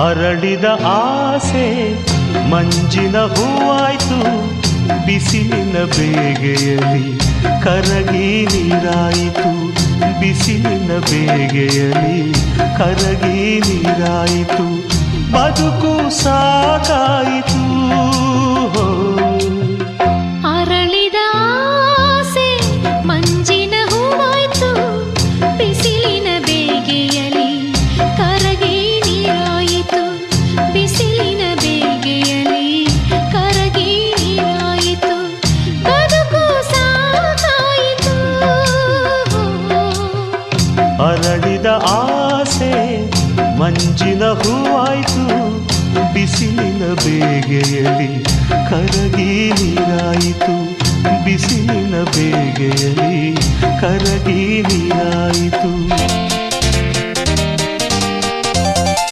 ಅರಳಿದ ಆಸೆ ಮಂಜಿನ ಹೂವಾಯ್ತು, ಬಿಸಿಲಿನ ಬೇಗೆಯಲ್ಲಿ ಕರಗಿ ನೀರಾಯಿತು, ಬಿಸಿಲಿನ ಬೇಗೆಯಲ್ಲಿ ಕರಗಿ ನೀರಾಯಿತು, ಬದುಕು ಸಾಕಾಯಿತು. ಅರಳಿದ ಆಸೆ ಮಂಜಿನ ಹೂವಾಯ್ತು, ಬಿಸಿಲಿನ ಬೇಗೆಯಲ್ಲಿ ಕರಗಿ ನೀರಾಯಿತು, ಬಿಸಿಲಿನ ಬೇಗೆಯಲ್ಲಿ ಕರಗಿ ನೀರಾಯಿತು, ಬದುಕು ಸಾಕಾಯಿತು. ಅರಳಿದ ಆಸೆ ಮಂಜಿನ ಹೂವಾಯ್ತು, ಬಿಸಿಲಿನ ಬೇಗೆಯಲ್ಲಿ ಕರಗಿ ನೀರಾಯಿತು, ಬಿಸಿಲಿನ ಬೇಗೆಯಲ್ಲಿ ಕರಗಿ ನೀರಾಯಿತು.